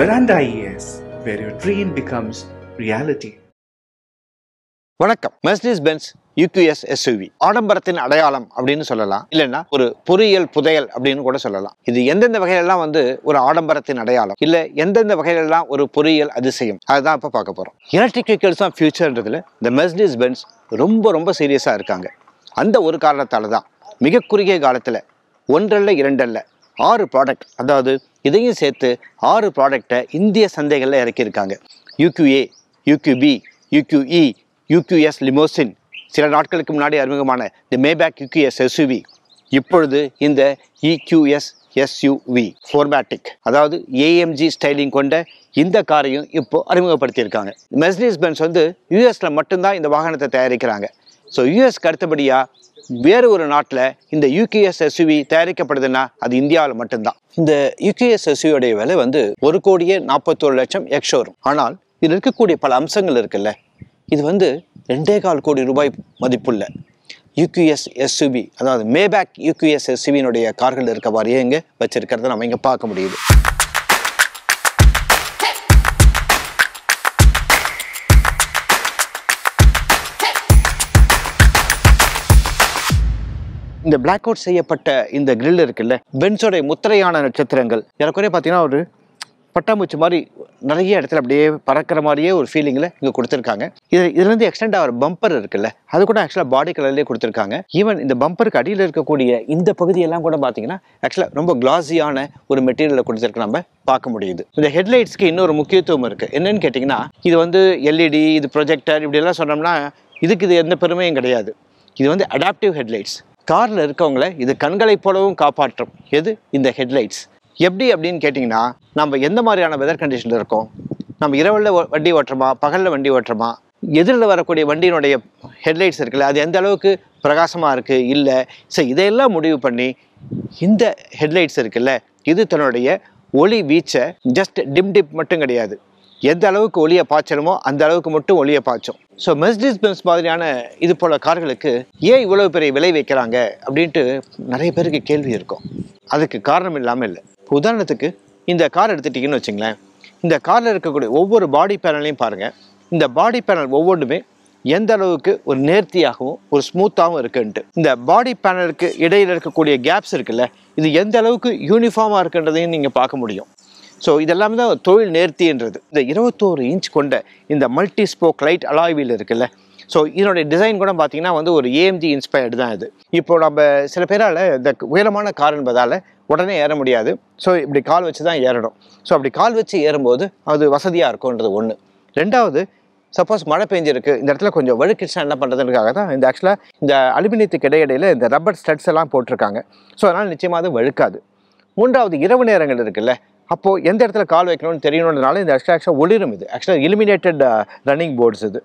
Veranda ES, where your dream becomes reality. வணக்கம். Mercedes Benz யூக்யூஎஸ் SUV ஆடம்பரத்தின் அடையாளம் அப்படின்னு சொல்லலாம், இல்லைன்னா ஒரு பொறியியல் புதையல் அப்படின்னு கூட சொல்லலாம். இது எந்தெந்த வகையிலெல்லாம் ஒரு ஆடம்பரத்தின் அடையாளம், இல்ல எந்தெந்த வகையிலெல்லாம் ஒரு பொறியியல் அதிசயம், அதுதான் இப்போ பார்க்க போறோம். எலக்ட்ரிக் வெஹிக்கிள்ஸ் தான் ஃபியூச்சர்ன்றதுல இந்த மெர்சிடிஸ் பென்ஸ் ரொம்ப சீரியஸா இருக்காங்க. அந்த ஒரு காரணத்தால தான் மிக குறுகிய காலத்துல ஒன்றல்ல இரண்டல்ல 6 ப்ராடக்ட், அதாவது இதையும் சேர்த்து 6 ப்ராடக்டை இந்திய சந்தைகளில் இறக்கியிருக்காங்க. யூக்யூஏ, யூக்யூபி, யூக்யூஇ, யூக்யூஎஸ் லிமோசின், சில நாட்களுக்கு முன்னாடி அறிமுகமான தி மேபேக் யூக்யூஎஸ் எஸ்யூவி, இப்பொழுது இந்த EQS SUV ஃபோர்மேட்டிக், அதாவது AMG ஸ்டைலிங் கொண்ட இந்த காரையும் இப்போ அறிமுகப்படுத்தியிருக்காங்க. மெர்சிடிஸ் பென்ஸ் யூஎஸ்ல மட்டும்தான் இந்த வாகனத்தை தயாரிக்கிறாங்க. ஸோ யூஎஸ்க்கு அடுத்தபடியாக வேறு ஒரு நாட்டில் இந்த யூக்யூஎஸ் எஸ்யூவி தயாரிக்கப்படுதுன்னா அது இந்தியாவில் மட்டும்தான். இந்த யூக்யூஎஸ் எஸ்யூவியோடைய விலை 1,41,00,000 எக்ஸ்-ஷோரூம். ஆனால் இதில் இருக்கக்கூடிய பல அம்சங்கள் இருக்குல்ல, இது 2,4 கோடி ரூபாய் மதிப்புள்ள யூக்யூஎஸ் எஸ்யூவி, அதாவது மேபேக் யூக்யூஎஸ் எஸ்யூவியினுடைய கார்கள் இருக்க மாதிரியே இங்கே வச்சிருக்கிறத நம்ம இங்கே பார்க்க முடியுது. இந்த பிளாக் அவுட் செய்யப்பட்ட இந்த கிரில் இருக்குல்ல, பென்ஸோடைய முத்திரையான நட்சத்திரங்கள் ஏறக்குறைய பார்த்தீங்கன்னா ஒரு பட்டாம்பூச்சி மாதிரி நிறைய இடத்துல அப்படியே பறக்கிற மாதிரியே ஒரு ஃபீலிங்கில் இங்கே கொடுத்துருக்காங்க. இதுலேருந்து எக்ஸ்டெண்ட் ஆகிற பம்பர் இருக்குல்ல, அது கூட ஆக்சுவலாக பாடி கலர்லேயே கொடுத்துருக்காங்க. ஈவன் இந்த பம்பருக்கு அடியில் இருக்கக்கூடிய இந்த பகுதியெல்லாம் கூட பார்த்தீங்கன்னா ஆக்சுவலாக ரொம்ப கிளாஸியான ஒரு மெட்டீரியலில் கொடுத்துருக்கு, நம்ம பார்க்க முடியுது. இந்த ஹெட்லைட்ஸ்க்கு இன்னொரு முக்கியத்துவம் இருக்குது. என்னன்னு கேட்டிங்கன்னா, இது எல்இடி, இது ப்ரொஜெக்டர், இப்படியெல்லாம் சொன்னோம்னா இது எந்த பெருமையும் கிடையாது. இது அடாப்டிவ் ஹெட்லைட்ஸ். காரில் இருக்கவங்கள இது கண்களை போலவும் காப்பாற்றும். எது இந்த ஹெட்லைட்ஸ்? எப்படி அப்படின்னு கேட்டிங்கன்னா, நம்ம எந்த மாதிரியான வெதர் கண்டிஷனில் இருக்கோம், நம்ம இரவில் வண்டி ஓட்டுறோமா, பகலில் வண்டி ஓட்டுறோமா, எதிரில் வரக்கூடிய வண்டியினுடைய ஹெட்லைட்ஸ் இருக்குல்ல, அது எந்த அளவுக்கு பிரகாசமாக இருக்குது இல்லை, ஸோ இதையெல்லாம் முடிவு பண்ணி இந்த ஹெட்லைட்ஸ் இருக்குல்ல, இது தன்னுடைய ஒளி வீச்சை ஜஸ்ட் டிப் மட்டும் கிடையாது, எந்த அளவுக்கு ஒளியை பாய்ச்சணுமோ அந்த அளவுக்கு மட்டும் ஒளியை பாய்ச்சும். ஸோ மெர்சிடிஸ் பென்ஸ் மாதிரியான இது போல கார்களுக்கு ஏன் இவ்வளோ பெரிய விலை வைக்கிறாங்க அப்படின்ட்டு நிறைய பேருக்கு கேள்வி இருக்கும். அதுக்கு காரணம் இல்லாமல் இல்லை. உதாரணத்துக்கு இந்த கார் எடுத்துட்டிங்கன்னு வச்சுங்களேன், இந்த காரில் இருக்கக்கூடிய ஒவ்வொரு பாடி பேனலையும் பாருங்கள். இந்த பாடி பேனல் ஒவ்வொன்றுமே எந்த அளவுக்கு ஒரு நேர்த்தியாகவும் ஒரு ஸ்மூத்தாகவும் இருக்குன்ட்டு. இந்த பாடி பேனலுக்கு இடையில் இருக்கக்கூடிய கேப்ஸ் இருக்குல்ல, இது எந்த அளவுக்கு யூனிஃபார்மாக இருக்குன்றதையும் நீங்கள் பார்க்க முடியும். ஸோ இதெல்லாமே தான் தொழில் நேர்த்தின்றது. இந்த 21 இன்ச் கொண்ட இந்த multi spoke light alloy wheel இருக்குல்ல, ஸோ இதனுடைய டிசைன் கூட பார்த்தீங்கன்னா ஒரு AMG இன்ஸ்பயர்டு தான் இது. இப்போ நம்ம சில பேரால் இந்த உயரமான கார் என்பதால் உடனே ஏற முடியாது. ஸோ இப்படி கால் வச்சு தான் ஏறணும். ஸோ அப்படி கால் வச்சு ஏறும்போது அது வசதியாக இருக்கும்ன்றது ஒன்று. ரெண்டாவது, சப்போஸ் மழை பெஞ்சிருக்கு, இந்த இடத்துல கொஞ்சம் வழுக்கிடுச்சா என்ன பண்ணுறதுக்காக தான் இந்த ஆக்சுவலாக இந்த அலுமினியத்துக்கு இடையிடையில் இந்த ரப்பர் ஸ்டட்ஸ் எல்லாம் போட்டிருக்காங்க. ஸோ அதனால் நிச்சயமாக அது வழுக்காது. மூன்றாவது, இரவு நேரங்கள் இருக்குல்ல, அப்போது எந்த இடத்துல கால் வைக்கணும்னு தெரியணுன்றதுனால இந்த ஆக்சுவலாக ஒளிரும். இது ஆக்சுவலாக இலுமினேட்டட் ரன்னிங் போர்ட்ஸ் இது.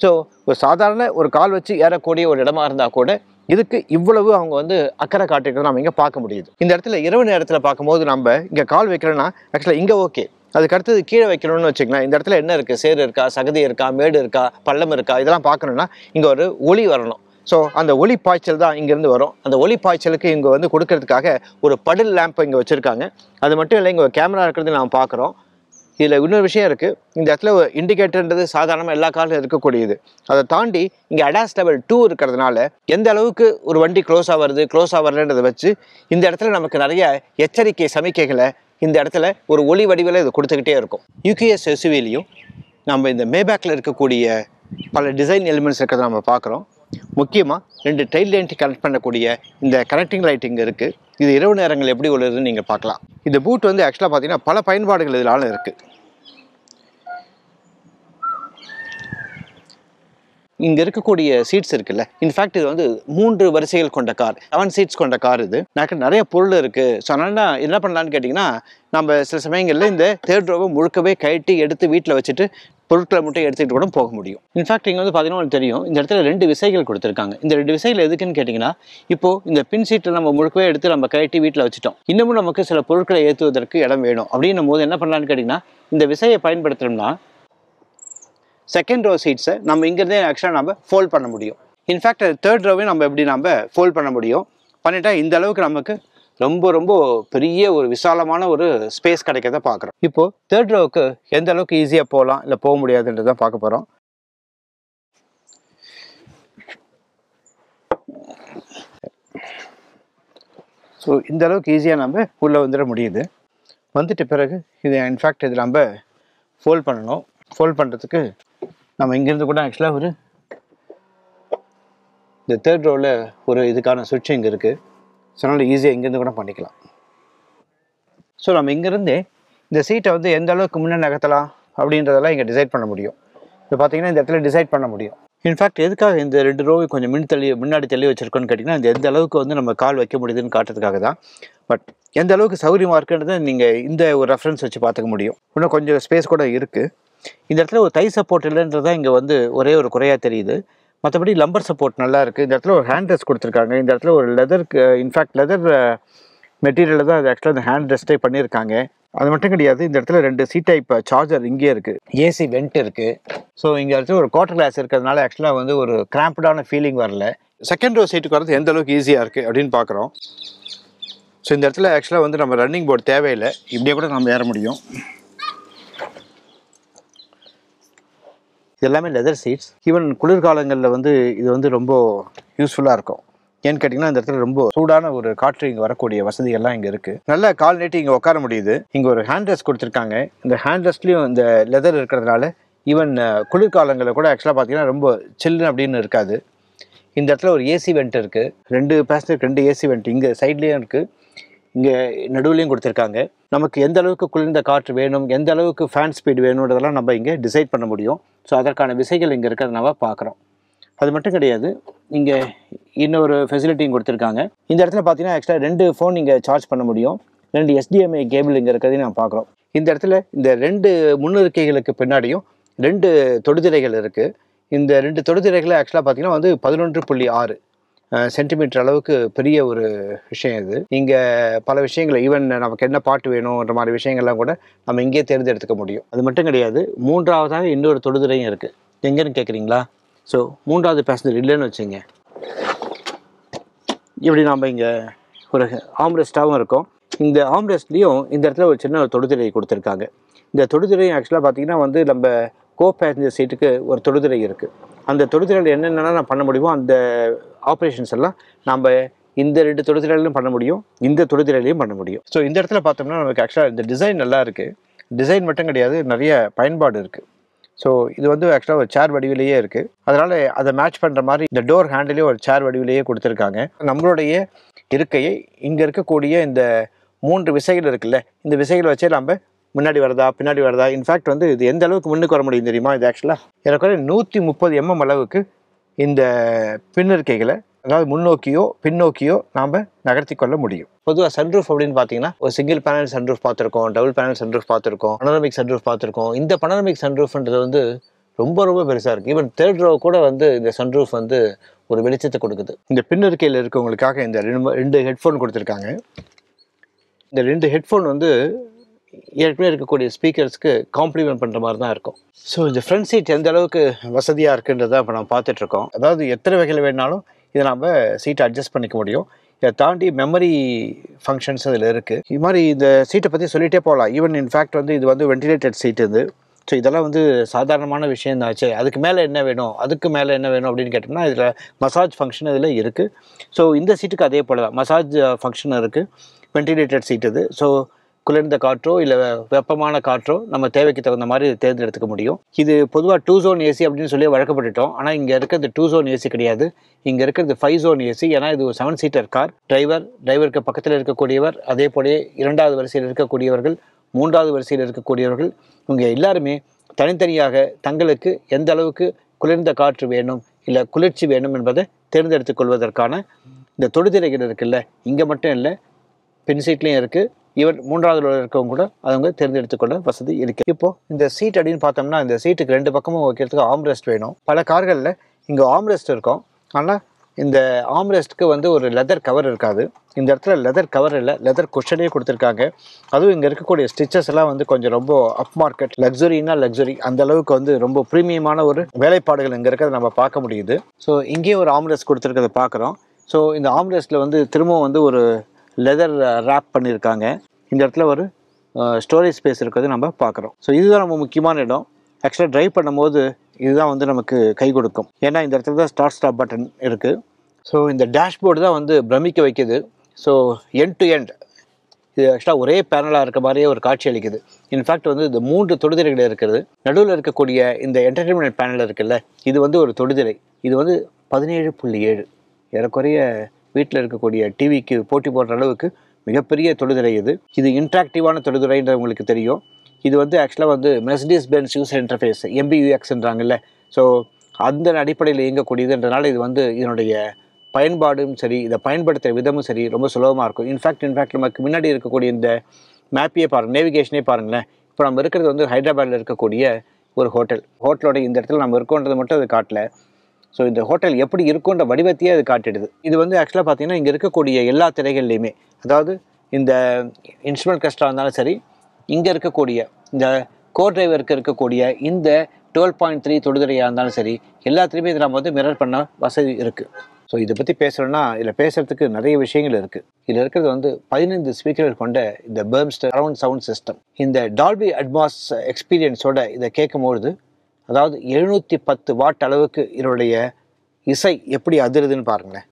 ஸோ ஒரு சாதாரண ஒரு கால் வச்சு ஏறக்கூடிய ஒரு இடமா இருந்தால் கூட இதுக்கு இவ்வளவு அவங்க அக்கறை காட்டிருக்கிறத நம்ம இங்கே பார்க்க முடியுது. இந்த இடத்துல இரவு நேரத்தில் பார்க்கும்போது நம்ம இங்கே கால் வைக்கிறோன்னா ஆக்சுவலாக இங்கே ஓகே, அதுக்கு அடுத்தது கீழே வைக்கணும்னு வச்சுக்கலாம். இந்த இடத்துல என்ன இருக்குது, சேறு இருக்கா, சகதி இருக்கா, மேடு இருக்கா, பள்ளம் இருக்கா, இதெல்லாம் பார்க்கணுன்னா இங்கே ஒரு ஒளி வரணும். ஸோ அந்த ஒளி பாய்ச்சல் தான் இங்கேருந்து வரும். அந்த ஒளி பாய்ச்சலுக்கு இங்கே கொடுக்கறதுக்காக ஒரு படில் லேம்பை இங்கே வச்சுருக்காங்க. அது மட்டும் இல்லை, இங்கே ஒரு கேமரா இருக்கிறது நாம் பார்க்குறோம். இதில் இன்னொரு விஷயம் இருக்குது. இந்த இடத்துல ஒரு இண்டிகேட்டர்ன்றது சாதாரணமாக எல்லா காரிலும் இருக்கக்கூடியது. அதை தாண்டி இங்கே அடாஸ் லெவல் 2 இருக்கிறதுனால எந்த அளவுக்கு ஒரு வண்டி க்ளோஸாக வருது, க்ளோஸாக வரலன்றதை வச்சு இந்த இடத்துல நமக்கு நிறைய எச்சரிக்கை சமிக்கைகளை இந்த இடத்துல ஒரு ஒளி வடிவில் இது கொடுத்துக்கிட்டே இருக்கும். யூக்யூஎஸ் எஸ்யூவிலையும் நம்ம இந்த மேபேக்கில் இருக்கக்கூடிய பல டிசைன் எலிமெண்ட்ஸ் இருக்கிறத நம்ம பார்க்குறோம். முக்கியமாக 2 டைல் லைட் கனெக்ட் பண்ணக்கூடிய இந்த கனெக்டிங் லைட் இங்கே இருக்குது. இது இரவு நேரங்கள் எப்படி உள்ளதுன்னு நீங்கள் பார்க்கலாம். இந்த பூட் ஆக்சுவலாக பார்த்தீங்கன்னா பல பயன்பாடுகள் இதனால இருக்குது. இங்கே இருக்கக்கூடிய சீட்ஸ் இருக்குல்ல, இன்ஃபேக்ட் இது 3 வரிசைகள் கொண்ட கார், 7 சீட்ஸ் கொண்ட கார். இது எனக்கு நிறைய பொருள் இருக்குது. ஸோ அதனால் என்ன பண்ணலான்னு கேட்டிங்கன்னா, நம்ம சில சமயங்களில் இந்த 3rd ரோவை முழுக்கவே கழட்டி எடுத்து வீட்டில் வச்சுட்டு பொருட்களை மட்டும் எடுத்துக்கிட்டு கூட போக முடியும். இன்ஃபேக்ட் இங்கே பார்த்தீங்கன்னா தெரியும், இந்த இடத்துல 2 விசைகள் கொடுத்துருக்காங்க. இந்த 2 விசைகள் எதுக்குன்னு கேட்டிங்கன்னா, இப்போது இந்த பின் சீட்டில் நம்ம முழுக்கவே எடுத்து நம்ம கழட்டி வீட்டில் வச்சுட்டோம், இன்னமும் நமக்கு சில பொருட்களை ஏற்றுவதற்கு இடம் வேணும் அப்படின்னும் போது என்ன பண்ணலான்னு கேட்டிங்கன்னா, இந்த விசையை பயன்படுத்துகிறோம்னா செகண்ட் ரோ சீட்ஸை நம்ம இங்கேருந்தே ஆக்சுவலாக நம்ம ஃபோல்ட் பண்ண முடியும். இன்ஃபேக்ட் 3rd ரோவையும் நம்ம எப்படி நம்ம ஃபோல்ட் பண்ண முடியும். பண்ணிட்டா இந்த அளவுக்கு நமக்கு ரொம்ப ரொம்ப பெரிய ஒரு விசாலமான ஒரு ஸ்பேஸ் கிடைக்கிறத பார்க்குறோம். இப்போது தேர்ட் ரோவுக்கு எந்த அளவுக்கு ஈஸியாக போகலாம் இல்லை போக முடியாதுன்றது தான் பார்க்க போகிறோம். ஸோ இந்த அளவுக்கு ஈஸியாக நம்ம உள்ளே வந்துட முடியுது. வந்துட்ட பிறகு இது இன்ஃபேக்ட் இது நம்ம ஃபோல்ட் பண்ணணும். ஃபோல்ட் பண்ணுறதுக்கு நம்ம இங்கேருந்து கூட ஆக்சுவலாக ஒரு இந்த தேர்ட் ரோவில் ஒரு இதுக்கான சுவிட்ச் இங்கே இருக்குது. ஸோ அதனால் ஈஸியாக இங்கேருந்து கூட பண்ணிக்கலாம். ஸோ நம்ம இங்கேருந்தே இந்த சீட்டை வந்து எந்த அளவுக்கு முன்னே நகர்த்தலாம் அப்படின்றதெல்லாம் இங்கே டிசைட் பண்ண முடியும். இப்போ பார்த்தீங்கன்னா இந்த இடத்துல டிசைட் பண்ண முடியும். இன்ஃபேக்ட் எதுக்காக இந்த 2 ரோவை கொஞ்சம் முன்னாடி தள்ளி வச்சுருக்கோன்னு கேட்டிங்கன்னா இந்த எந்த அளவுக்கு வந்து நம்ம கால் வைக்க முடியுதுன்னு காட்டுறதுக்காக தான். பட் எந்த அளவுக்கு சௌகரியமாக இருக்குன்றதை நீங்கள் இந்த ஒரு ரெஃபரன்ஸ் வச்சு பார்த்துக்க முடியும். இன்னும் கொஞ்சம் ஸ்பேஸ் கூட இருக்குது. இந்த இடத்துல ஒரு தை சப்போர்ட் இல்லைன்றது தான் இங்கே வந்து ஒரே ஒரு குறையாக தெரியுது. மற்றபடி லம்பர் சப்போர்ட் நல்லா இருக்குது. இந்த இடத்துல ஒரு ஹேண்ட் ரெஸ்ட் கொடுத்துருக்காங்க. இந்த இடத்துல ஒரு லெதருக்கு இன்ஃபேக்ட் லெதர் மெட்டீரியலில் தான் அது ஆக்சுவலாக அந்த ஹேண்ட் ரெஸ்ட்டே பண்ணியிருக்காங்க. அது மட்டும் கிடையாது, இந்த இடத்துல 2 சி டைப் சார்ஜர் இங்கே இருக்குது. ஏசி வெண்ட் இருக்குது. ஸோ இங்கே இடத்துல ஒரு குவார்டர் கிளாஸ் இருக்கிறதுனால ஆக்சுவலாக வந்து ஒரு கிராம்ப்டான ஃபீலிங் வரல. செகண்ட் ரோ சீட்டுக்கு வரது எந்த அளவுக்கு ஈஸியாக இருக்குது அப்படின்னு பார்க்குறோம். ஸோ இந்த இடத்துல ஆக்சுவலாக வந்து நம்ம ரன்னிங் போர்டு தேவையில்லை. இப்படியே கூட நம்ம ஏற முடியும். இது எல்லாமே லெதர் சீட்ஸ். ஈவன் குளிர்காலங்களில் வந்து இது வந்து ரொம்ப யூஸ்ஃபுல்லாக இருக்கும். ஏன்னு கேட்டிங்கன்னா இந்த இடத்துல ரொம்ப சூடான ஒரு காற்று இங்கே வரக்கூடிய வசதிகள்லாம் இங்கே இருக்குது. நல்லா கால் நீட்டி இங்கே உட்கார முடியுது. இங்கே ஒரு ஹேண்ட் ரெஸ்ட் கொடுத்துருக்காங்க. இந்த ஹேண்ட் ரெஸ்ட்லேயும் இந்த லெதர் இருக்கிறதுனால ஈவன் குளிர்காலங்களில் கூட ஆக்சுவலாக பார்த்தீங்கன்னா ரொம்ப சில்லுன்னு அப்படின்னு இருக்காது. இந்த இடத்துல ஒரு ஏசி வெண்ட் இருக்குது. 2 பேசஞ்சருக்கு 2 ஏசி வெண்ட் இங்கே சைட்லேயும் இருக்குது, இங்கே நடுவுலையும் கொடுத்துருக்காங்க. நமக்கு எந்த அளவுக்கு குளிர்ந்த காற்று வேணும், எந்த அளவுக்கு ஃபேன் ஸ்பீடு வேணுன்றதெல்லாம் நம்ம இங்கே டிசைட் பண்ண முடியும். ஸோ அதற்கான விசைகள் இங்கே இருக்கிறத நம்ம பார்க்குறோம். அது மட்டும் கிடையாது, இங்கே இன்னொரு ஃபெசிலிட்டியும் கொடுத்துருக்காங்க. இந்த இடத்துல பார்த்தீங்கன்னா ஆக்சுவலாக 2 ஃபோன் இங்கே சார்ஜ் பண்ண முடியும். 2 SDMI கேபிள் இங்கே இருக்கிறதையும் நம்ம பார்க்குறோம். இந்த இடத்துல இந்த 2 முன்னிருக்கைகளுக்கு பின்னாடியும் 2 தொடுதிரைகள் இருக்குது. இந்த 2 தொடுதிரைகளை ஆக்சுவலாக பார்த்தீங்கன்னா வந்து 11.6 சென்டிமீட்டர் அளவுக்கு பெரிய ஒரு விஷயம் இது. இங்கே பல விஷயங்கள் ஈவன் நமக்கு என்ன பாட்டு வேணுன்ற மாதிரி விஷயங்கள்லாம் கூட நம்ம இங்கேயே தேர்ந்தெடுத்துக்க முடியும். அது மட்டும் கிடையாது, 3ஆவதாக இன்னொரு தொடுதிரையும் இருக்குது. எங்கேன்னு கேட்குறீங்களா? ஸோ 3வது பேசஞ்சர் இல்லைன்னு வச்சுங்க, இப்படி நாம் இங்கே ஒரு ஆம்ரெஸ்ட்டாகவும் இருக்கும். இந்த ஆம்ரெஸ்ட்லேயும் இந்த இடத்துல ஒரு சின்ன தொடுதிரை கொடுத்துருக்காங்க. இந்த தொடுதிரையும் ஆக்சுவலாக பார்த்தீங்கன்னா வந்து நம்ம கோ பேசஞ்சர் சீட்டுக்கு ஒரு தொடுதிரை இருக்குது. அந்த தொடுதிரையில் என்னென்னலாம் நான் பண்ண முடியுமோ அந்த ஆப்ரேஷன்ஸ் எல்லாம் நம்ம இந்த 2 தொடுதிரையிலும் பண்ண முடியும், இந்த தொடுதிரையிலையும் பண்ண முடியும். ஸோ இந்த இடத்துல பார்த்தோம்னா நமக்கு ஆக்சுவலாக இந்த டிசைன் நல்லா இருக்குது. டிசைன் மட்டும் கிடையாது, நிறைய பயன்பாடு இருக்குது. ஸோ இது வந்து ஆக்சுவலாக ஒரு சேர் வடிவிலேயே இருக்குது. அதனால் அதை மேட்ச் பண்ணுற மாதிரி இந்த டோர் ஹேண்டிலே ஒரு சேர் வடிவிலேயே கொடுத்துருக்காங்க. நம்மளுடைய இருக்கையை இங்கே இருக்கக்கூடிய இந்த 3 விசைகள் இருக்குல்ல, இந்த விசைகளை வச்சே நம்ம முன்னாடி வருதா பின்னாடி வருதா, இன்ஃபேக்ட் வந்து இது எந்த அளவுக்கு முன்னுக்கு வர முடியும் தெரியுமா? இது ஆக்சுவலாக எனக்கு 130 mm அளவுக்கு இந்த பின்னிருக்கைகளை அதாவது முன்னோக்கியோ பின்னோக்கியோ நாம் நகர்த்தி கொள்ள முடியும். பொதுவாக சன்ரூஃப் அப்படின்னு பார்த்தீங்கன்னா ஒரு சிங்கிள் பேனல் சன்ரூஃப் பார்த்துருக்கோம், டபுள் பேனல் சன்ரூஃப் பார்த்துருக்கோம், பனோரமிக் சன்ரூஃப் பார்த்துருக்கோம். இந்த பனோரமிக் சன்ரூஃப்ன்றது வந்து ரொம்ப ரொம்ப பெருசாக இருக்குது. ஈவன் தேர்ட் ரோ கூட வந்து இந்த சன்ரூஃப் வந்து ஒரு வெளிச்சத்தை கொடுக்குது. இந்த பின்னிருக்கையில் இருக்கவங்களுக்காக இந்த 2 ஹெட்ஃபோன் கொடுத்துருக்காங்க. இந்த 2 ஹெட்ஃபோன் வந்து ஏற்கனவே இருக்கக்கூடிய ஸ்பீக்கர்ஸ்க்கு காம்ப்ளிமெண்ட் பண்ணுற மாதிரி தான் இருக்கும். ஸோ இந்த ஃப்ரண்ட் சீட் எந்த அளவுக்கு வசதியாக இருக்குன்றதை இப்போ நம்ம பார்த்துட்ருக்கோம். அதாவது எத்தனை வகையில் வேணாலும் இதை நம்ம சீட்டை அட்ஜஸ்ட் பண்ணிக்க முடியும். இதை தாண்டி மெமரி ஃபங்க்ஷன்ஸ் அதில் இருக்குது. இது மாதிரி இந்த சீட்டை பற்றி சொல்லிகிட்டே போகலாம். ஈவன் இன்ஃபேக்ட் வந்து இது வந்து வென்டிலேட்டட் சீட் இது. ஸோ இதெல்லாம் வந்து சாதாரணமான விஷயம் தான் ஆச்சு. அதுக்கு மேலே என்ன வேணும், அதுக்கு மேலே என்ன வேணும் அப்படின்னு கேட்டோம்னா இதில் மசாஜ் ஃபங்க்ஷன் இதில் இருக்குது. ஸோ இந்த சீட்டுக்கு அதே போல் தான் மசாஜ் ஃபங்க்ஷன் இருக்குது. வென்டிலேட்டட் சீட் இது. ஸோ குளிர்ந்த காற்றோ இல்லை வெப்பமான காற்றோ நம்ம தேவைக்கு தகுந்த மாதிரி தேர்ந்தெடுத்துக்க முடியும். இது பொதுவாக 2 zone ஏசி அப்படின்னு சொல்லி வழக்கப்பட்டுட்டோம். ஆனால் இங்கே இருக்கிறது 2 zone ஏசி கிடையாது, இங்கே இருக்கிறது 5 zone ஏசி. ஏன்னா இது ஒரு 7 seater கார். டிரைவருக்கு பக்கத்தில் இருக்கக்கூடியவர், அதே போல 2வது வரிசையில் இருக்கக்கூடியவர்கள், 3வது வரிசையில் இருக்கக்கூடியவர்கள், இவங்க எல்லாருமே தனித்தனியாக தங்களுக்கு எந்த அளவுக்கு குளிர்ந்த காற்று வேணும் இல்லை குளிர்ச்சி வேணும் என்பதை தேர்ந்தெடுத்துக் கொள்வதற்கான இந்த தொடுதிரைகள் இருக்குல்ல, இங்கே மட்டும் இல்லை பின் சீட்லேயும் இருக்குது. ஈவன் 3வது இருக்கவங்க கூட அவங்க தேர்ந்தெடுத்துக்கொள்ள வசதி இருக்குது. இப்போது இந்த சீட் அப்படின்னு பார்த்தோம்னா இந்த சீட்டுக்கு 2 பக்கமும் வைக்கிறதுக்கு ஆம்ரெஸ்ட் வேணும். பல கார்களில் இங்கே ஆம்ரெஸ்ட் இருக்கும், ஆனால் இந்த ஆம்ரெஸ்ட்டுக்கு வந்து ஒரு லெதர் கவர் இருக்காது. இந்த இடத்துல லெதர் கவர் இல்லை, லெதர் குஷனே கொடுத்துருக்காங்க. அதுவும் இங்கே இருக்கக்கூடிய ஸ்டிச்சஸ் எல்லாம் வந்து கொஞ்சம் ரொம்ப அப் மார்க்கெட் லக்ஸுரின்னா லக்ஸுரி, அந்த அளவுக்கு வந்து ரொம்ப ப்ரீமியமான ஒரு வேலைப்பாடுகள் இங்கே இருக்கிறத நம்ம பார்க்க முடியுது. ஸோ இங்கேயும் ஒரு ஆம்ரெஸ்ட் கொடுத்துருக்கிறத பார்க்குறோம். ஸோ இந்த ஆம்ரெஸ்ட்டில் வந்து திரும்பவும் வந்து ஒரு லெதர் ரேப் பண்ணியிருக்காங்க. இந்த இடத்துல ஒரு ஸ்டோரேஜ் ஸ்பேஸ் இருக்கிறது நம்ம பார்க்குறோம். ஸோ இதுதான் நம்ம முக்கியமான இடம். ஆக்சுவலாக ட்ரைவ் பண்ணும்போது இதுதான் வந்து நமக்கு கை கொடுக்கும். ஏன்னா இந்த இடத்துல தான் ஸ்டாப் பட்டன் இருக்குது. ஸோ இந்த டேஷ்போர்டு தான் வந்து பிரமிக்க வைக்குது. ஸோ எண்ட் டு எண்ட் இது ஆக்சுவலாக ஒரே பேனலாக இருக்க மாதிரியே ஒரு காட்சி அளிக்குது. இன்ஃபேக்ட் வந்து இந்த 3 தொடுதிரைகள் இருக்கிறது. நடுவில் இருக்கக்கூடிய இந்த என்டர்டெயின்மெண்ட் பேனல் இருக்குல்ல, இது வந்து ஒரு தொடுதிரை. இது வந்து 17.7 ஏறக்குறைய வீட்டில் இருக்கக்கூடிய டிவிக்கு போட்டி போடுற அளவுக்கு மிகப்பெரிய தொடுதிரை இது. இது இன்ட்ராக்டிவான தொடுதிரைன்றது உங்களுக்கு தெரியும். இது வந்து ஆக்சுவலாக வந்து மெர்சிடிஸ் பென்ஸ் யூசர் இன்டர்ஃபேஸ் MBUXன்றாங்கல்ல, ஸோ அந்த அடிப்படையில் இயங்கக்கூடியதுன்றனால இது வந்து இதனுடைய பயன்பாடும் சரி, இதை பயன்படுத்துகிற விதமும் சரி ரொம்ப சுலபமாக இருக்கும். இன்ஃபேக்ட் நமக்கு முன்னாடி இருக்கக்கூடிய இந்த மேப்பையே பாருங்கள், நேவிகேஷனே பாருங்களேன். இப்போ நம்ம இருக்கிறது வந்து ஹைதராபாத்தில் இருக்கக்கூடிய ஒரு ஹோட்டலோட இந்த இடத்துல நம்ம இருக்கோன்றது மட்டும் அது காட்டல. ஸோ இந்த ஹோட்டல் எப்படி இருக்குன்ற வடிவத்தையே அது காட்டிடுது. இது வந்து ஆக்சுவலாக பார்த்தீங்கன்னா இங்கே இருக்கக்கூடிய எல்லா திரைகள்லையுமே, அதாவது இந்த இன்ஸ்ட்ருமெண்ட் கிளஸ்டராக இருந்தாலும் சரி, இங்கே இருக்கக்கூடிய இந்த கோர் டிரைவருக்கு இருக்கக்கூடிய இந்த 12.3 தொடுதிரையாக இருந்தாலும் சரி, எல்லாத்துலேயுமே இதை நம்ம வந்து மிரர் பண்ண வசதி இருக்குது. ஸோ இதை பற்றி பேசுகிறோன்னா இதில் பேசுகிறதுக்கு நிறைய விஷயங்கள் இருக்குது. இதில் இருக்கிறது வந்து 15 ஸ்பீக்கர்கள் கொண்ட இந்த பெர்ம்ஸ்டர் சரவுண்ட் சவுண்ட் சிஸ்டம். இந்த டால்பி அட்மாஸ் எக்ஸ்பீரியன்ஸோட இதை கேட்கும்பொழுது, அதாவது 710 வாட் அளவுக்கு இதனுடைய இசை எப்படி அதிருதுன்னு பாருங்களேன்.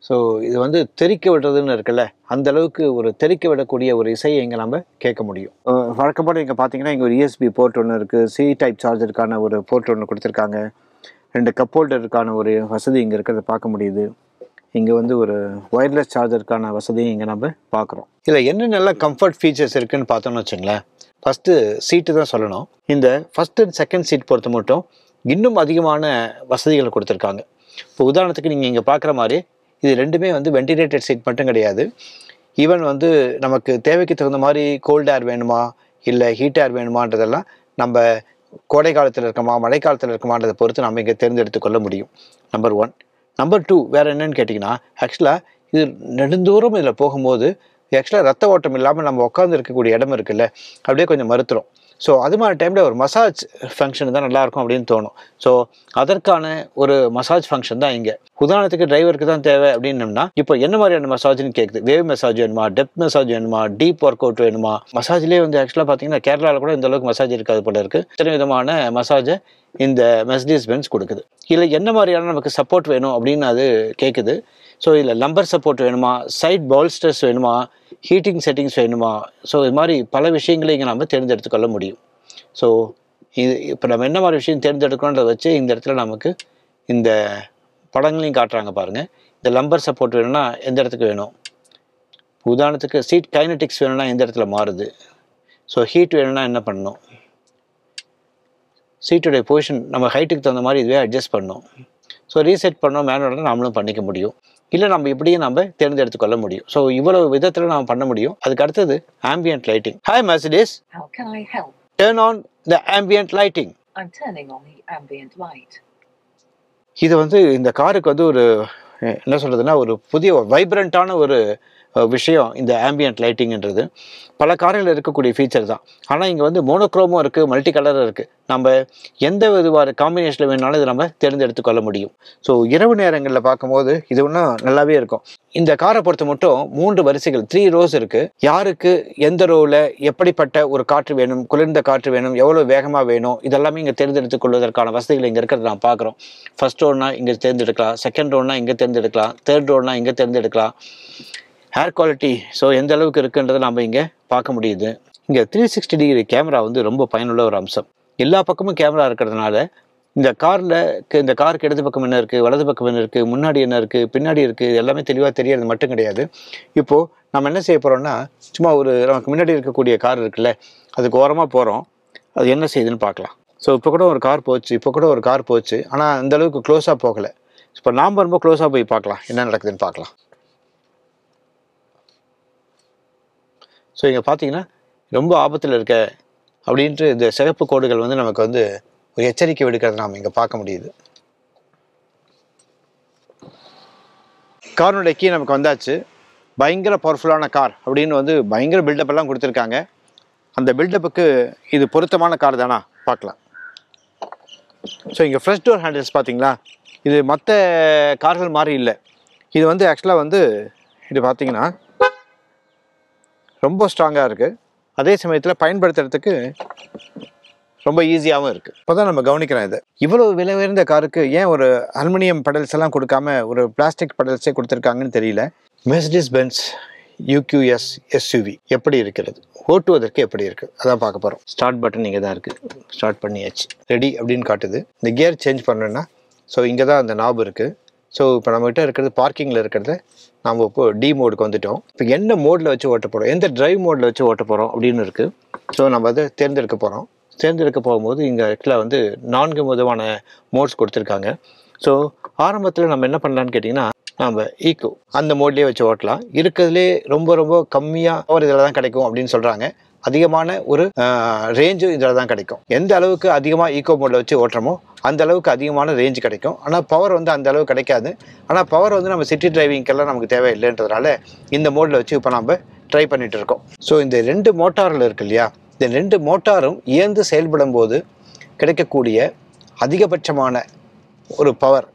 ஸோ இது வந்து தெறிக்க விடுறதுன்னு இருக்குல்ல, அந்த அளவுக்கு ஒரு தெறிக்க விடக்கூடிய ஒரு இசையை இங்கே நம்ம கேட்க முடியும். வழக்கப்போடு இங்கே பார்த்தீங்கன்னா இங்கே ஒரு USB போர்ட் ஒன்று இருக்குது. C டைப் சார்ஜருக்கான ஒரு போர்ட் ஒன்று கொடுத்துருக்காங்க. 2 கப் ஹோல்டருக்கான ஒரு வசதி இங்கே இருக்கிறத பார்க்க முடியுது. இங்கே வந்து ஒரு ஒயர்லெஸ் சார்ஜருக்கான வசதியும் இங்கே நம்ம பார்க்குறோம். இதில் என்னென்னலாம் கம்ஃபர்ட் ஃபீச்சர்ஸ் இருக்குதுன்னு பார்த்தோன்னு வச்சுங்களேன். ஃபஸ்ட்டு சீட்டு தான் சொல்லணும். இந்த ஃபஸ்ட் அண்ட் செகண்ட் சீட் பொறுத்த மட்டும் இன்னும் அதிகமான வசதிகளை கொடுத்துருக்காங்க. இப்போ உதாரணத்துக்கு நீங்கள் இங்கே பார்க்குற மாதிரி இது ரெண்டுமே வந்து வென்டிலேட்டட் சீட் மட்டும் கிடையாது. ஈவன் வந்து நமக்கு தேவைக்கு தகுந்த மாதிரி கோல்டு ஏர் வேணுமா இல்லை ஹீட் ஏர் வேணுமான்றதெல்லாம் நம்ம கோடை காலத்தில் இருக்கமா மழை காலத்தில் இருக்கமான்றதை பொறுத்து நம்ம இங்கே தேர்ந்தெடுத்து கொள்ள முடியும். நம்பர் 1. நம்பர் 2 வேறு என்னன்னு கேட்டிங்கன்னா, ஆக்சுவலாக இது நெடுந்தூரம் இதில் போகும்போது ஆக்சுவலாக ரத்த ஓட்டம் இல்லாமல் நம்ம உட்காந்து இருக்கக்கூடிய இடம் இருக்குல்ல, அப்படியே கொஞ்சம் மறுத்துரும். ஸோ அது மாதிரி டைமில் ஒரு மசாஜ் ஃபங்க்ஷன் தான் நல்லாயிருக்கும் அப்படின்னு தோணும். ஸோ அதற்கான ஒரு மசாஜ் ஃபங்க்ஷன் தான் இங்கே. உதாரணத்துக்கு டிரைவருக்கு தான் தேவை அப்படின்னம்னா, இப்போ என்ன மாதிரியான மசாஜ்னு கேட்குது. வேவ் மசாஜ் வேணுமா, டெப்த் மசாஜ் வேணுமா, டீப் ஒர்க் அவுட் வேணுமா? மசாஜ்லேயே வந்து ஆக்சுவலாக பார்த்தீங்கன்னா கேரளாவில் கூட இந்த அளவுக்கு மசாஜ் இருக்காது போல இருக்குது. இத்தனை விதமான மசாஜை இந்த மெர்சிடிஸ் பென்ஸ் கொடுக்குது. இதில் என்ன மாதிரியான நமக்கு சப்போர்ட் வேணும் அப்படின்னு அது கேட்குது. ஸோ இதில் லம்பர் சப்போர்ட் வேணுமா, சைட் பால்ஸ்டர்ஸ் வேணுமா, ஹீட்டிங் செட்டிங்ஸ் வேணுமா? ஸோ இது மாதிரி பல விஷயங்களை இங்கே நம்ம தேர்ந்தெடுத்துக்கொள்ள முடியும். ஸோ இது இப்போ நம்ம என்ன மாதிரி விஷயம் தேர்ந்தெடுக்கணுன்றதை வச்சு இந்த இடத்துல நமக்கு இந்த படங்களையும் காட்டுறாங்க பாருங்கள். இந்த லம்பர் சப்போர்ட் வேணும்னா எந்த இடத்துக்கு வேணும், உதாரணத்துக்கு சீட் கைனட்டிக்ஸ் வேணும்னா எந்த இடத்துல மாறுது. ஸோ ஹீட் வேணும்னா என்ன பண்ணணும், சீட்டுடைய பொசிஷன் நம்ம ஹைட்டுக்கு தகுந்த மாதிரி இதுவே அட்ஜஸ்ட் பண்ணணும். ஸோ ரீசெட் பண்ணோம் மேனுவலாக நம்மளும் பண்ணிக்க முடியும். இல்லை நம்ம இப்படியும் நம்ம தேர்ந்தெடுத்து கொள்ள முடியும். ஸோ இவ்வளவு விதத்தில் நம்ம பண்ண முடியும். அதுக்கு அடுத்தது ambient lighting. Hi Mercedes. How can I help? Turn on the ambient lighting. I'm turning on the ambient light. இது வந்து இந்த காருக்கு வந்து ஒரு என்ன சொல்கிறதுனா ஒரு புதிய வைப்ரண்ட்டான ஒரு விஷயம் இந்த ஆம்பியன்ட் லைட்டிங்ன்றது. பல காரில் இருக்கக்கூடிய ஃபீச்சர் தான். ஆனால் இங்கே வந்து மோனோக்ரோமும் இருக்குது, மல்டி கலரும் இருக்குது. நம்ம எந்த விதமான காம்பினேஷனில் வேணாலும் இதை நம்ம தேர்ந்தெடுத்து கொள்ள முடியும். ஸோ இரவு நேரங்களில் பார்க்கும்போது இது இன்னும் நல்லாவே இருக்கும். இந்த காரை பொறுத்த மட்டும் 3 வரிசைகள் 3 ரோஸ் இருக்குது. யாருக்கு எந்த ரோவில் எப்படிப்பட்ட ஒரு காற்று வேணும், குளிர்ந்த காற்று வேணும், எவ்வளோ வேகமாக வேணும், இதெல்லாமே இங்கே தேர்ந்தெடுத்துக் கொள்வதற்கான வசதிகள் இங்கே இருக்கிறத நான் பார்க்குறோம். ஃபர்ஸ்ட் ரோனா இங்கே தேர்ந்தெடுக்கலாம், செகண்ட் ரோனா இங்கே தேர்ந்தெடுக்கலாம், தேர்ட் ரோனா இங்கே தேர்ந்தெடுக்கலாம். ஹேர் குவாலிட்டி ஸோ எந்த அளவுக்கு இருக்குன்றதை நம்ம இங்கே பார்க்க முடியுது. இங்கே 360 டிகிரி கேமரா வந்து ரொம்ப பயனுள்ள ஒரு அம்சம். எல்லா பக்கமும் கேமரா இருக்கிறதுனால இந்த காருக்கு இடது பக்கம் என்ன இருக்குது, வலது பக்கம் என்ன இருக்குது, முன்னாடி என்ன இருக்குது, பின்னாடி இருக்குது, எல்லாமே தெளிவாக தெரியறது மட்டும் கிடையாது. இப்போது நம்ம என்ன செய்ய போகிறோம்னா, சும்மா நமக்கு முன்னாடி இருக்கக்கூடிய கார் இருக்குல்ல, அதுக்கு ஓரமாக போகிறோம், அது என்ன செய்யுதுன்னு பார்க்கலாம். ஸோ இப்போ கூட ஒரு கார் போச்சு, ஆனால் அந்த அளவுக்கு க்ளோஸாக போகலை. இப்போ நாம் ரொம்ப க்ளோஸாக போய் பார்க்கலாம், என்ன நடக்குதுன்னு பார்க்கலாம். ஸோ இங்கே பார்த்தீங்கன்னா ரொம்ப ஆபத்தில் இருக்க அப்படின்ட்டு இந்த சிகப்பு கோடுகள் வந்து நமக்கு வந்து ஒரு எச்சரிக்கை விடுக்கிறத நாம் இங்கே பார்க்க முடியுது. காரினுடைய கீ நமக்கு வந்தாச்சு. பயங்கர பவர்ஃபுல்லான கார் அப்படின்னு வந்து பயங்கர பில்டப் எல்லாம் கொடுத்துருக்காங்க. அந்த பில்டப்புக்கு இது பொருத்தமான கார் தானா பார்க்கலாம். ஸோ இங்கே ஃப்ரண்ட் டோர் ஹேண்டில்ஸ் பார்த்தீங்களா, இது மற்ற கார்கள் மாதிரி இல்லை. இது வந்து ஆக்சுவலாக வந்து இது பார்த்தீங்கன்னா ரொம்ப ஸ்ட்ராங்காக இருக்குது. அதே சமயத்தில் பயன்படுத்துறதுக்கு ரொம்ப ஈஸியாகவும் இருக்குது. இப்போ தான் நம்ம கவனிக்கிறோம் இதை. இவ்வளோ விலை உயர்ந்த காருக்கு ஏன் ஒரு அலுமினியம் பெடல்ஸ் எல்லாம் கொடுக்காம ஒரு பிளாஸ்டிக் பெடல்ஸே கொடுத்துருக்காங்கன்னு தெரியல. மெர்சிடிஸ் பென்ஸ் UQS SUV எப்படி இருக்கிறது, ஓட்டுவதற்கு எப்படி இருக்குது, அதான் பார்க்க போகிறோம். ஸ்டார்ட் பட்டன் இங்கே தான் இருக்குது. ஸ்டார்ட் பண்ணியாச்சு, ரெடி அப்படின்னு காட்டுது. இந்த கியர் சேஞ்ச் பண்ணணுன்னா ஸோ இங்கே தான் அந்த நாப் இருக்குது. ஸோ இப்போ நம்மகிட்ட இருக்கிறது பார்க்கிங்கில் இருக்கிறது. நம்ம இப்போ டி மோடுக்கு வந்துட்டோம். இப்போ என்ன மோடில் வச்சு ஓட்ட போகிறோம், எந்த டிரைவ் மோடில் வச்சு ஓட்ட போகிறோம் அப்படின்னு இருக்குது. ஸோ நம்ம அதை தேர்ந்தெடுக்க போகிறோம். தேர்ந்தெடுக்க போகும்போது இங்கே ஆக்சுவலாக வந்து 4 விதமான மோட்ஸ் கொடுத்துருக்காங்க. ஸோ ஆரம்பத்தில் நம்ம என்ன பண்ணலான்னு கேட்டிங்கன்னா, நம்ம ஈக்கோ அந்த மோட்லேயே வச்சு ஓட்டலாம். இருக்கிறதுலே ரொம்ப ரொம்ப கம்மியாக ஒரு இதில் தான் கிடைக்கும் அப்படின்னு சொல்கிறாங்க. அதிகமான ஒரு ரேஞ்சும் இதில் தான் கிடைக்கும். எந்த அளவுக்கு அதிகமாக ஈக்கோ மோடில் வச்சு ஓட்டுறமோ அந்த அளவுக்கு அதிகமான ரேஞ்ச் கிடைக்கும். ஆனால் பவர் வந்து அந்த அளவுக்கு கிடைக்காது. ஆனால் பவர் வந்து நம்ம சிட்டி டிரைவிங்கெல்லாம் நமக்கு தேவையில்லைன்றதுனால இந்த மோடில் வச்சு இப்போ நம்ம ட்ரை பண்ணிகிட்டு இருக்கோம். ஸோ இந்த 2 மோட்டாரில் இருக்கு இல்லையா, இந்த 2 மோட்டாரும் இயந்து செயல்படும் போது கிடைக்கக்கூடிய அதிகபட்சமான ஒரு பவர்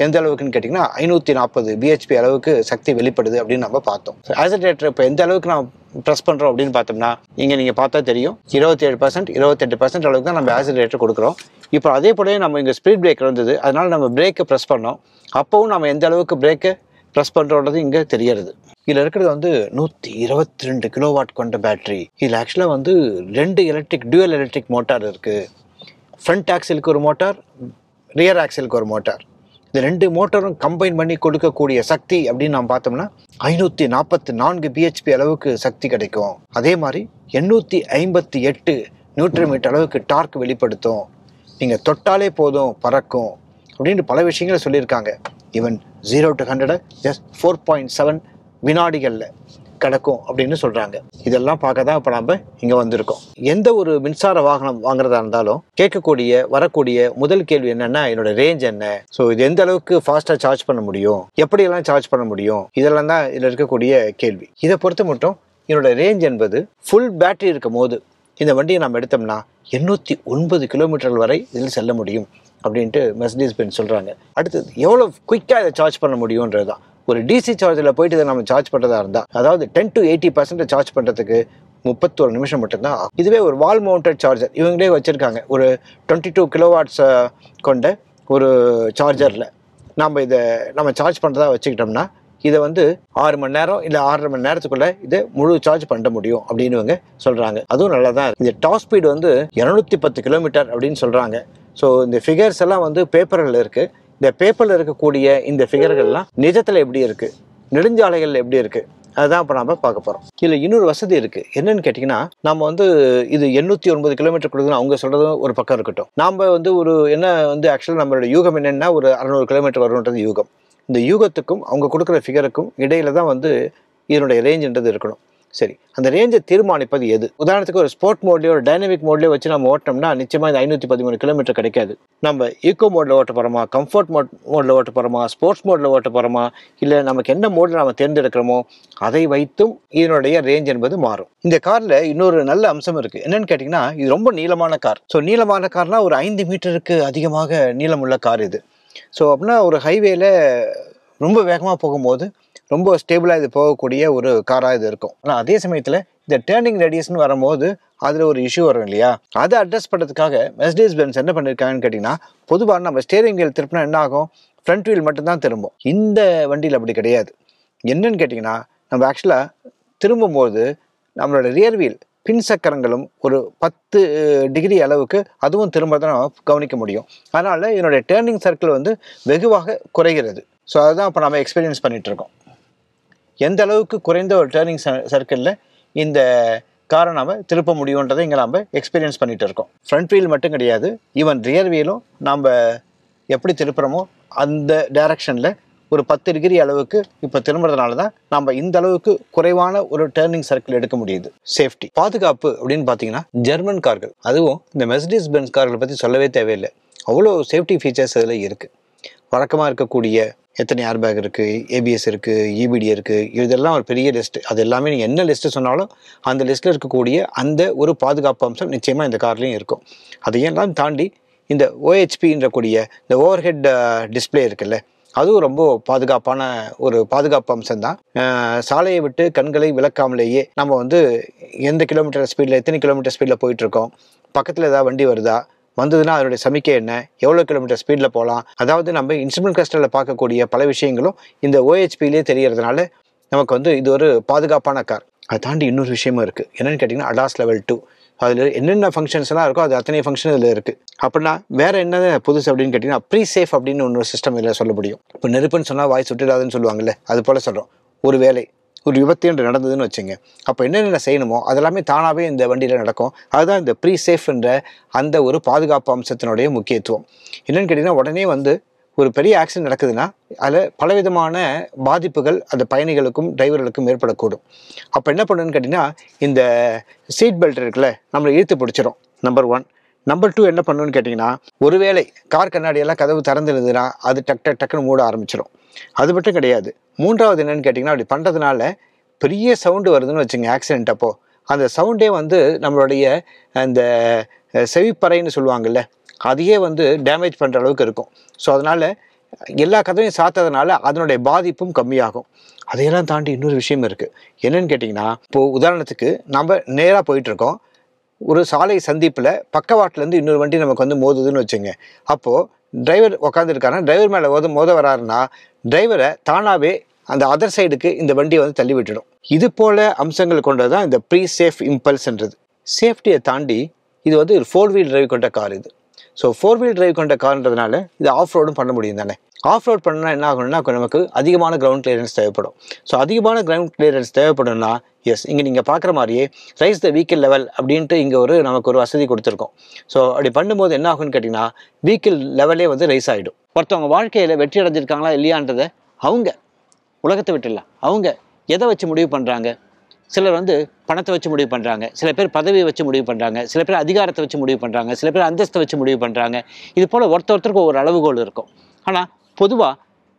எந்த அளவுக்குன்னு கேட்டிங்கன்னா 540 BHP அளவுக்கு சக்தி வெளிப்படுது அப்படின்னு நம்ம பார்த்தோம். ஆக்சிலரேட்டர் இப்போ எந்த அளவுக்கு நம்ம ப்ரெஸ் பண்ணுறோம் அப்படின்னு பார்த்தோம்னா இங்கே நீங்கள் பார்த்தா தெரியும் 27%, 28% அளவுக்கு தான் நம்ம ஆக்சிலரேட்டர் கொடுக்குறோம். இப்போ அதே போலவே நம்ம இங்கே ஸ்பீட் பிரேக்கர் வந்தது, அதனால் நம்ம பிரேக்கை ப்ரெஸ் பண்ணோம். அப்போவும் நம்ம எந்த அளவுக்கு பிரேக்கை ப்ரெஸ் பண்ணுறோன்றது இங்கே தெரியறது. இதில் இருக்கிறது வந்து 122 கிலோவாட் கொண்ட பேட்டரி. இதில் ஆக்சுவலாக வந்து 2 டியூவல் எலக்ட்ரிக் மோட்டார் இருக்குது. ஃப்ரண்ட் ஆக்சிலுக்கு ஒரு மோட்டார், ரியர் ஆக்சிலுக்கு ஒரு மோட்டார். இந்த 2 மோட்டாரும் கம்பைன் பண்ணி கொடுக்கக்கூடிய சக்தி அப்படின்னு நம்ம பார்த்தோம்னா 544 BHP அளவுக்கு சக்தி கிடைக்கும். அதே மாதிரி 858 நியூட்டன் மீட்டர் அளவுக்கு டார்க் வெளிப்படுத்தும். நீங்கள் தொட்டாலே போதும் பறக்கும் அப்படின்னு பல விஷயங்களை சொல்லியிருக்காங்க. ஈவன் 0 to 100 just 4.7 வினாடிகளில் கிடக்கும் அப்படின்னு சொல்கிறாங்க. இதெல்லாம் பார்க்க தான் இப்போ நம்ம இங்கே வந்திருக்கோம். எந்த ஒரு மின்சார வாகனம் வாங்குறதா இருந்தாலும் வரக்கூடிய முதல் கேள்வி என்னென்னா, என்னோட ரேஞ்ச் என்ன, ஸோ இது எந்த அளவுக்கு ஃபாஸ்ட்டாக சார்ஜ் பண்ண முடியும், எப்படியெல்லாம் சார்ஜ் பண்ண முடியும், இதெல்லாம் தான் இதில் இருக்கக்கூடிய கேள்வி. இதை பொறுத்த மட்டும் என்னோட ரேஞ்ச் என்பது ஃபுல் பேட்டரி இருக்கும் போது இந்த வண்டியை நம்ம எடுத்தோம்னா 809 கிலோமீட்டர் வரை இதில் செல்ல முடியும் அப்படின்ட்டு மெர்சிடிஸ் பென்ஸ் சொல்கிறாங்க. அடுத்தது எவ்வளோ குயிக்காக இதை சார்ஜ் பண்ண முடியுன்றது தான். ஒரு டிசி சார்ஜில் போயிட்டு இதை நம்ம சார்ஜ் பண்ணுறதா இருந்தால், அதாவது 10 to 80% சார்ஜ் பண்ணுறதுக்கு 31 நிமிஷம் மட்டும்தான் ஆகும். இதுவே ஒரு வால் மவுண்டட் சார்ஜர் இவங்களே வச்சுருக்காங்க. ஒரு 22 கிலோவாட்ஸ் கொண்ட ஒரு சார்ஜரில் நம்ம சார்ஜ் பண்ணுறதா வச்சுக்கிட்டோம்னா இதை வந்து 6 மணி நேரம் இல்லை 6.5 மணி நேரத்துக்குள்ளே இதை முழு சார்ஜ் பண்ண முடியும் அப்படின்னு இவங்க சொல்கிறாங்க. அதுவும் நல்லா தான் இருக்குது. இந்த டாப் ஸ்பீடு வந்து 210 கிலோமீட்டர் அப்படின்னு சொல்கிறாங்க. ஸோ இந்த ஃபிகர்ஸ் எல்லாம் வந்து பேப்பரில் இருக்குது. இந்த பேப்பரில் இருக்கக்கூடிய இந்த ஃபிகர்கள்லாம் நிஜத்தில் எப்படி இருக்குது, நெடுஞ்சாலைகளில் எப்படி இருக்குது, அதுதான் இப்போ நம்ம பார்க்க போகிறோம். இதில் இன்னொரு வசதி இருக்குது. என்னன்னு கேட்டிங்கன்னா, நம்ம வந்து இது 809 கிலோமீட்டர் கொடுக்குன்னு அவங்க சொல்கிறதும் ஒரு பக்கம் இருக்கட்டும். நாம் வந்து ஆக்சுவலாக நம்மளோட யூகம் என்னென்னா ஒரு 600 கிலோமீட்டர் வரும்ன்றது யூகம். இந்த யூகத்துக்கும் அவங்க கொடுக்குற ஃபிகருக்கும் இடையில தான் வந்து இதனுடைய ரேஞ்சுன்றது இருக்கணும். சரி, அந்த ரேஞ்சை தீர்மானிப்பது எது? உதாரணத்துக்கு ஒரு ஸ்போர்ட் மோட்லேயோ ஒரு டைனமிக் மோட்லேயோ வச்சு நம்ம ஓட்டினோம்னா நிச்சயமாக இந்த 513 கிலோமீட்டர் கிடைக்காது. நம்ம ஈக்கோ மோடில் ஓட்ட போகிறோமா, கம்ஃபர்ட் மோடில் ஓட்ட போகிறோமா, ஸ்போர்ட்ஸ் மோடில் ஓட்ட போகிறோமா, இல்லை நமக்கு என்ன மோடில் நம்ம தேர்ந்தெடுக்கிறோமோ அதை வைத்தும் இதனுடைய ரேஞ்ச் என்பது மாறும். இந்த காரில் இன்னொரு நல்ல அம்சம் இருக்குது. என்னென்னு கேட்டிங்கன்னா, இது ரொம்ப நீளமான கார். ஸோ நீளமான கார்னால் ஒரு 5 மீட்டருக்கு அதிகமாக நீளமுள்ள கார் இது. ஸோ அப்படின்னா ஒரு ஹைவேல ரொம்ப வேகமாக போகும்போது ரொம்ப ஸ்டேபிளாக இது போகக்கூடிய ஒரு காராக இது இருக்கும். ஆனால் அதே சமயத்தில் இந்த டேர்னிங் ரேடியஸ்னு வரும்போது அதில் ஒரு இஷ்யூ வரும் இல்லையா, அதை அட்ரஸ் பண்ணுறதுக்காக மெர்சிடிஸ் பென்ஸ் என்ன பண்ணியிருக்காங்கன்னு கேட்டிங்கன்னா, பொதுவாக நம்ம ஸ்டேரிங் வீல் திருப்பினா என்ன ஆகும், ஃப்ரண்ட் வீல் மட்டும்தான் திரும்பும். இந்த வண்டியில் அப்படி கிடையாது. என்னன்னு கேட்டிங்கன்னா, நம்ம ஆக்சுவலாக திரும்பும்போது நம்மளோட ரியர் வீல் பின் சக்கரங்களும் ஒரு 10 டிகிரி அளவுக்கு அதுவும் திரும்ப நம்ம கவனிக்க முடியும். அதனால் இதனுடைய டேர்னிங் சர்க்கிள் வந்து வெகுவாக குறைகிறது. ஸோ அதுதான் இப்போ நம்ம எக்ஸ்பீரியன்ஸ் பண்ணிகிட்ருக்கோம். எந்த அளவுக்கு குறைந்த ஒரு டேர்னிங் சர்க்கிளில் இந்த காரை நாம் திருப்ப முடியுன்றதை இங்கே நாம் எக்ஸ்பீரியன்ஸ் பண்ணிகிட்டு இருக்கோம். ஃப்ரண்ட் வீல் மட்டும் கிடையாது, ஈவன் ரியர் வீலும் நாம் எப்படி திருப்புறோமோ அந்த டைரக்ஷனில் ஒரு 10 டிகிரி அளவுக்கு இப்போ திரும்புறதுனால தான் நம்ம இந்த அளவுக்கு குறைவான ஒரு டேர்னிங் சர்க்கிள் எடுக்க முடியுது. சேஃப்டி பாதுகாப்பு அப்படின்னு பார்த்தீங்கன்னா, ஜெர்மன் கார்கள், அதுவும் இந்த மெர்சிடிஸ் பென்ஸ் கார்களை பற்றி சொல்லவே தேவையில்லை. அவ்வளோ சேஃப்டி ஃபீச்சர்ஸ் அதில் இருக்குது. வழக்கமாக இருக்கக்கூடிய எத்தனை ஏர் பேக் இருக்குது, ஏபிஎஸ் இருக்குது, இபிடி இருக்குது, இதெல்லாம் ஒரு பெரிய லிஸ்ட்டு. அது எல்லாமே நீங்கள் என்ன லிஸ்ட்டு சொன்னாலும் அந்த லிஸ்ட்டில் இருக்கக்கூடிய அந்த ஒரு பாதுகாப்பு அம்சம் நிச்சயமாக இந்த கார்லேயும் இருக்கும். அதையெல்லாம் தாண்டி இந்த ஓஹெச்பின்ற கூடிய இந்த ஓவர் ஹெட் டிஸ்பிளே இருக்குல்ல, அதுவும் ரொம்ப பாதுகாப்பான ஒரு பாதுகாப்பு அம்சம்தான். சாலையை விட்டு கண்களை விளக்காமலேயே நம்ம வந்து எந்த கிலோமீட்டர் ஸ்பீடில் எத்தனை கிலோமீட்டர் ஸ்பீடில் போயிட்டுருக்கோம், பக்கத்தில் ஏதாவது வண்டி வருதா, வந்ததுன்னா அதனுடைய சமிக்கை என்ன, எவ்வளோ கிலோமீட்டர் ஸ்பீடில் போகலாம், அதாவது நம்ம இன்ஸ்ட்ருமெண்ட் கிளஸ்டரில் பார்க்கக்கூடிய பல விஷயங்களும் இந்த ஓஹெச்பிலே தெரியறதுனால நமக்கு வந்து இது ஒரு பாதுகாப்பான கார். அதை தாண்டி இன்னொரு விஷயமும் இருக்குது. என்னென்னு கேட்டிங்கன்னா அடாஸ் லெவல் 2. அதில் என்னென்ன ஃபங்க்ஷன்ஸ்லாம் இருக்கோ அது அத்தனை ஃபங்க்ஷன் இதில் இருக்குது. அப்படின்னா வேறு என்ன புதுசு அப்படின்னு கேட்டிங்கன்னா ப்ரீ சேஃப் அப்படின்னு ஒன்று சிஸ்டம் இதில் சொல்ல முடியும். இப்போ நெருப்புன்னு சொன்னால் வாய் சுட்டிடாதுன்னு சொல்லுவாங்கல்ல, அது போல் சொல்கிறோம். ஒரு வேலை ஒரு விபத்து என்று நடந்ததுன்னு வச்சுங்க, அப்போ என்னென்ன செய்யணுமோ அதெல்லாமே தானாகவே இந்த வண்டியில் நடக்கும். அதுதான் இந்த ப்ரீ சேஃப்ன்ற அந்த ஒரு பாதுகாப்பு அம்சத்தினுடைய முக்கியத்துவம். என்னென்னு கேட்டிங்கன்னா உடனே வந்து ஒரு பெரிய ஆக்சிடென்ட் நடக்குதுன்னா அதில் பலவிதமான பாதிப்புகள் அந்த பயணிகளுக்கும் டிரைவர்களுக்கும் ஏற்படக்கூடும். அப்போ என்ன பண்ணுன்னு கேட்டிங்கன்னா இந்த சீட் பெல்ட் இருக்குல்ல, நம்மளை இழுத்து பிடிச்சிரும். நம்பர் 1. நம்பர் 2 என்ன பண்ணணும்னு கேட்டிங்கன்னா, ஒருவேளை கார் கண்ணாடியெல்லாம் கதவு திறந்துருதுன்னா அது டக்குன்னு மூட ஆரம்பிச்சிடும். அது மட்டும் கிடையாது. 3வது என்னென்னு கேட்டிங்கன்னா, அப்படி பண்ணுறதுனால பெரிய சவுண்டு வருதுன்னு வச்சுங்க ஆக்சிடென்ட் அப்போ, அந்த சவுண்டே வந்து நம்மளுடைய அந்த செவிப்பறைன்னு சொல்லுவாங்கள்ல, அதையே வந்து டேமேஜ் பண்ணுற அளவுக்கு இருக்கும். ஸோ அதனால் எல்லா கதவையும் சாத்ததுனால அதனுடைய பாதிப்பும் கம்மியாகும். அதையெல்லாம் தாண்டி இன்னொரு விஷயம் இருக்குது. என்னென்னு கேட்டிங்கன்னா, இப்போது உதாரணத்துக்கு நம்ம நேராக போயிட்டுருக்கோம், ஒரு சாலை சந்திப்பில் பக்கவாட்டிலேருந்து இன்னொரு வண்டி நமக்கு வந்து மோதுதுன்னு வச்சுங்க. அப்போது டிரைவர் உட்காந்துருக்காருன்னா டிரைவர் மேலே மோத வராருன்னா டிரைவரை தானாகவே அந்த அதர் சைடுக்கு இந்த வண்டியை வந்து தள்ளி விட்டுடும். இது போல் அம்சங்கள் கொண்டது தான் இந்த ப்ரீ சேஃப் இம்பல்ஸ்ன்றது. சேஃப்டியை தாண்டி இது வந்து ஒரு 4 வீல் டிரைவ் கொண்ட கார் இது. ஸோ 4 வீல் டிரைவ் கொண்ட கார்ன்றதுனால இது ஆஃப் ரோடும் பண்ண முடியும் தானே. ஆஃப் ரோட் பண்ணால் என்ன ஆகணும்னா நமக்கு அதிகமான கிரவுண்ட் கிளியரன்ஸ் தேவைப்படும். ஸோ அதிகமான கிரவுண்ட் கிளியரன்ஸ் தேவைப்படும்னா இங்கே நீங்கள் பார்க்குற மாதிரியே ரைஸ் த வெஹிக்கிள் லெவல் அப்படின்ட்டு இங்கே நமக்கு ஒரு வசதி கொடுத்துருக்கோம். ஸோ அப்படி பண்ணும்போது என்ன ஆகுன்னு கேட்டிங்கன்னா வெஹிக்கிள் லெவலே வந்து ரைஸ் ஆகிடும். ஒருத்தவங்க வாழ்க்கையில் வெற்றி அடைஞ்சிருக்காங்களா இல்லையான்றதை அவங்க உலகத்தை விட்டுடலாம், அவங்க எதை வச்சு முடிவு பண்ணுறாங்க. சிலர் வந்து பணத்தை வச்சு முடிவு பண்ணுறாங்க, சில பேர் பதவியை வச்சு முடிவு பண்ணுறாங்க, சில பேர் அதிகாரத்தை வச்சு முடிவு பண்ணுறாங்க, சில பேர் அந்தஸ்தை வச்சு முடிவு பண்ணுறாங்க. இது போல் ஒருத்தருக்கு ஒரு அளவுகோல் இருக்கும். ஆனால் பொதுவாக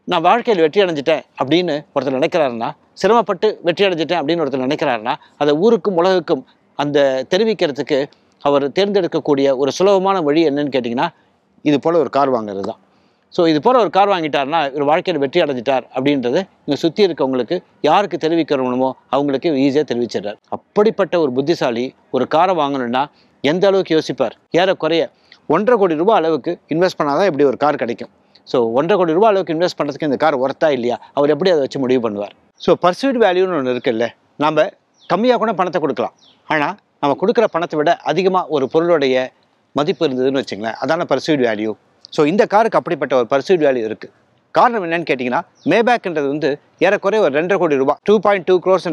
நான் வாழ்க்கையில் வெற்றி அடைஞ்சிட்டேன் அப்படின்னு ஒருத்தர் நினைக்கிறாருன்னா, சிரமப்பட்டு வெற்றி அடைஞ்சிட்டேன் அப்படின்னு ஒருத்தர் நினைக்கிறாருன்னா அதை ஊருக்கும் உலகுக்கும் அந்த தெரிவிக்கிறதுக்கு அவர் தேர்ந்தெடுக்கக்கூடிய ஒரு சுலபமான வழி என்னன்னு கேட்டிங்கன்னா இது போல் ஒரு கார் வாங்குறது தான். ஸோ இது போல் ஒரு கார் வாங்கிட்டார்னா ஒரு வாழ்க்கையில் வெற்றி அடைஞ்சிட்டார் அப்படின்றது இங்கே சுற்றி இருக்கவங்களுக்கு யாருக்கு தெரிவிக்கிறவனுமோ அவங்களுக்கு ஈஸியாக தெரிவிச்சிடுறார். அப்படிப்பட்ட ஒரு புத்திசாலி ஒரு காரை வாங்கணுன்னா எந்த அளவுக்கு யோசிப்பார். ஏறக்குறைய 1.5 கோடி ரூபாய் அளவுக்கு இன்வெஸ்ட் பண்ணால் தான் இப்படி ஒரு கார் கிடைக்கும். ஸோ 1.5 கோடி ரூபாய் அளவுக்கு இன்வெஸ்ட் பண்ணுறதுக்கு இந்த கார் ஒர்த்தா இல்லையா, அவர் எப்படி அதை வச்சு முடிவு பண்ணுவார். ஸோ பர்சூட் வேல்யூன்னு ஒன்று இருக்குல்ல, நம்ம கம்மியாக கூட பணத்தை கொடுக்கலாம், ஆனால் நம்ம கொடுக்குற பணத்தை விட அதிகமாக ஒரு பொருளுடைய மதிப்பு இருந்ததுன்னு வச்சுங்களேன், அதான பர்சூட் வேல்யூ. ஸோ இந்த காருக்கு அப்படிப்பட்ட ஒரு பர்சூட் வேல்யூ இருக்குது. காரணம் என்னன்னு கேட்டிங்கன்னா மேபேக்ன்றது வந்து ஏறக்குறைய ஒரு 2.5 கோடி ரூபாய் 2.2 crores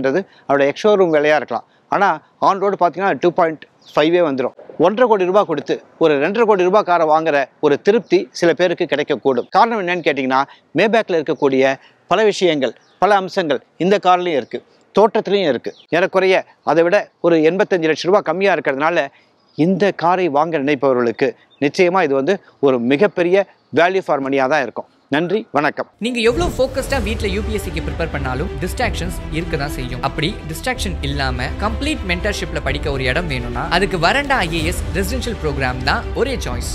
அவரோட எக்ஸ்ஷோரூம் விலையாக இருக்கலாம். ஆனால் ஆன் ரோடு பார்த்தீங்கன்னா 2.5 வந்துடும். 1.5 கோடி ரூபாய் கொடுத்து ஒரு 2.5 கோடி ரூபாய் காரை வாங்குற ஒரு திருப்தி சில பேருக்கு கிடைக்கக்கூடும். காரணம் என்னன்னு கேட்டிங்கன்னா மேபேக்கில் இருக்கக்கூடிய பல விஷயங்கள் பல அம்சங்கள் இந்த கார்லேயும் இருக்குது, தோற்றத்துலேயும் இருக்குது. ஏறக்குறைய அதை விட ஒரு 85 லட்சம் ரூபாய் கம்மியாக இருக்கிறதுனால இந்த காரை வாங்க நினைப்பவர்களுக்கு நிச்சயமாக இது வந்து ஒரு மிகப்பெரிய வேல்யூ ஃபார் மணியாக தான் இருக்கும். நன்றி, வணக்கம். நீங்க எவ்வளவு ஃபோக்கஸ்டா வீட்ல யூபிஎஸ்சிக்கு ப்ரிப்பேர் பண்ணாலும் டிஸ்ட்ராக்ஷன்ஸ் இருக்க தான் செய்யும். அப்படி டிஸ்ட்ராக்ஷன் இல்லாம கம்ப்ளீட் மென்டர்ஷிப்ல படிக்க ஒரு இடம் வேணும்னா அதுக்கு வரண்டா IAS ரெசிடென்ஷியல் ப்ரோக்ராம் தான் ஒரே சாய்ஸ்.